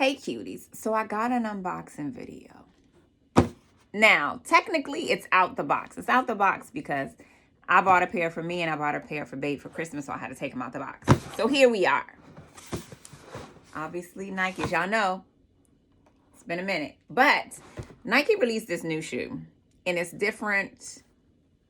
Hey cuties, so I got an unboxing video. Now, technically it's out the box. It's out the box because I bought a pair for me and I bought a pair for Babe for Christmas, so I had to take them out the box. So here we are. Obviously Nike, as y'all know, it's been a minute. But Nike released this new shoe and it's different,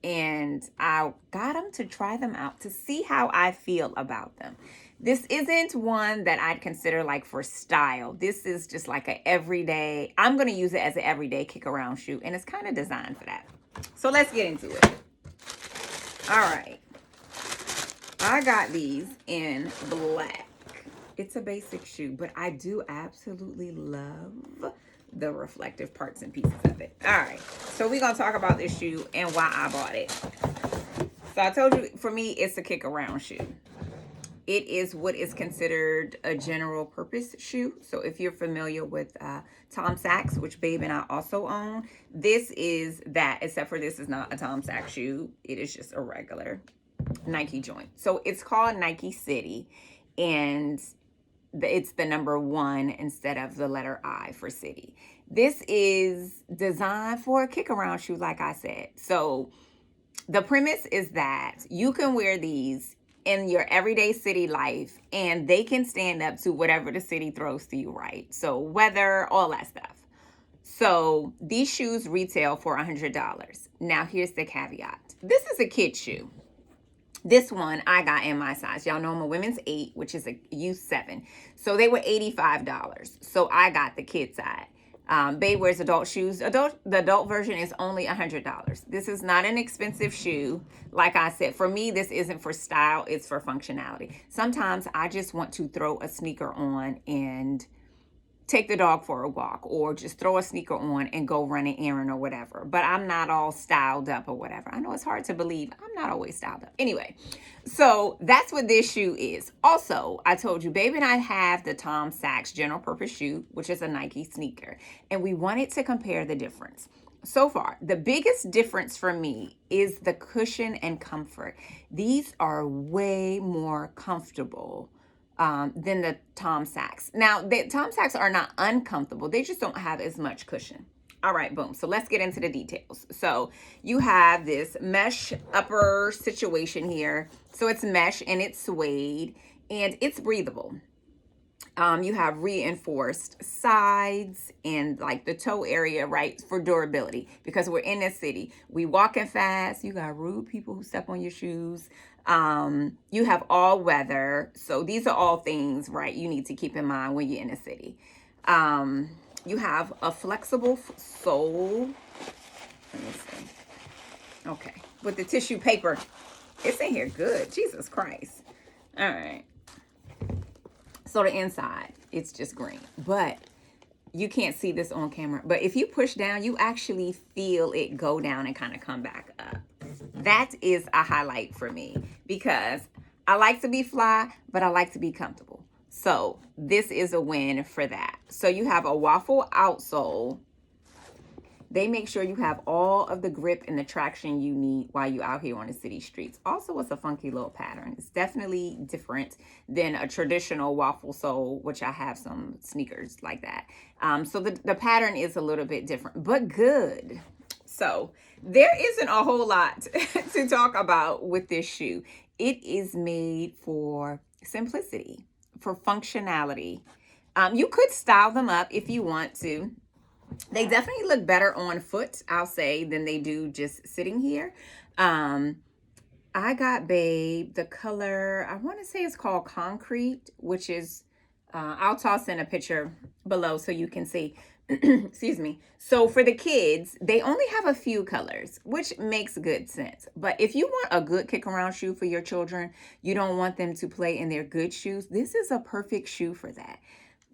and I got them to try them out to see how I feel about them. This isn't one that I'd consider like for style. This is just like a everyday, I'm going to use it as an everyday kick around shoe, and it's kind of designed for that. So let's get into it. All right. I got these in black. It's a basic shoe, but I do absolutely love the reflective parts and pieces of it. All right. So we're going to talk about this shoe and why I bought it. So I told you, for me, it's a kick around shoe. It is what is considered a general purpose shoe. So if you're familiar with Tom Sachs, which Babe and I also own, this is that, except for this is not a Tom Sachs shoe. It is just a regular Nike joint. So it's called Nike City, and it's the number 1 instead of the letter I for city. This is designed for a kick around shoe, like I said. So the premise is that you can wear these in your everyday city life and they can stand up to whatever the city throws to you, right? So weather, all that stuff. So these shoes retail for $100. Now here's the caveat. This is a kid shoe. This one I got in my size. Y'all know I'm a women's 8, which is a youth 7. So they were $85. So I got the kid side. Babe wears adult shoes. The adult version is only $100. This is not an expensive shoe. Like I said, for me, this isn't for style. It's for functionality. Sometimes I just want to throw a sneaker on and take the dog for a walk, or just throw a sneaker on and go run an errand or whatever. But I'm not all styled up or whatever. I know it's hard to believe. I'm not always styled up. Anyway, so that's what this shoe is. Also, I told you, Babe and I have the Tom Sachs general purpose shoe, which is a Nike sneaker. And we wanted to compare the difference. So far, the biggest difference for me is the cushion and comfort. These are way more comfortable than the Tom Sachs. Now, the Tom Sachs are not uncomfortable. They just don't have as much cushion. All right, boom. So let's get into the details. So you have this mesh upper situation here. So it's mesh and it's suede and it's breathable. You have reinforced sides and like the toe area, right, for durability, because we're in this city. We walking fast. You got rude people who step on your shoes. You have all weather. So these are all things, right, you need to keep in mind when you're in a city. You have a flexible sole. Let me see. Okay. With the tissue paper. It's in here good. Jesus Christ. All right. So the inside, it's just green. But you can't see this on camera. But if you push down, you actually feel it go down and kind of come back up. That is a highlight for me because I like to be fly, but I like to be comfortable. So this is a win for that. So you have a waffle outsole. They make sure you have all of the grip and the traction you need while you're out here on the city streets. Also, it's a funky little pattern. It's definitely different than a traditional waffle sole, which I have some sneakers like that. So the pattern is a little bit different, but good. So there isn't a whole lot to talk about with this shoe. It is made for simplicity, for functionality. You could style them up if you want to. They definitely look better on foot, I'll say, than they do just sitting here. I got Babe the color, I want to say it's called Concrete, which is, I'll toss in a picture below so you can see. Excuse me. So for the kids, they only have a few colors, which makes good sense. But if you want a good kick around shoe for your children, you don't want them to play in their good shoes, this is a perfect shoe for that.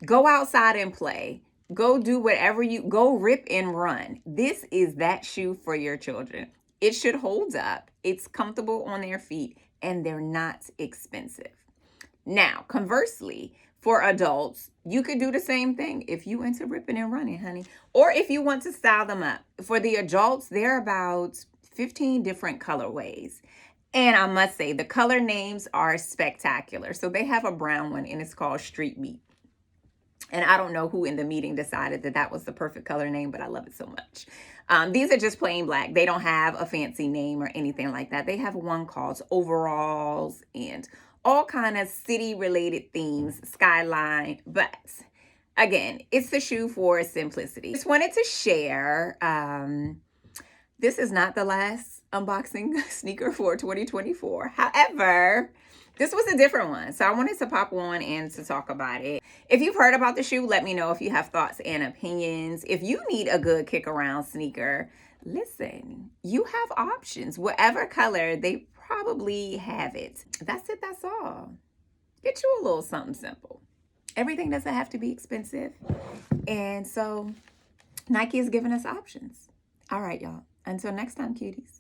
Go outside and play. Go do whatever go rip and run. This is that shoe for your children. It should hold up. It's comfortable on their feet and they're not expensive. Now, conversely, for adults, you could do the same thing if you into ripping and running, honey. Or if you want to style them up. For the adults, there are about 15 different colorways. And I must say, the color names are spectacular. So they have a brown one and it's called Street Meat. And I don't know who in the meeting decided that that was the perfect color name, but I love it so much. These are just plain black. They don't have a fancy name or anything like that. They have one called overalls and all kind of city related themes, skyline. But again, it's the shoe for simplicity. Just wanted to share. This is not the last unboxing sneaker for 2024. However, this was a different one. So I wanted to pop one and to talk about it. If you've heard about the shoe, let me know if you have thoughts and opinions. If you need a good kick around sneaker, listen, you have options. Whatever color, they probably have it. That's it. That's all. Get you a little something simple. Everything doesn't have to be expensive. And so Nike is giving us options. All right, y'all. Until next time, cuties.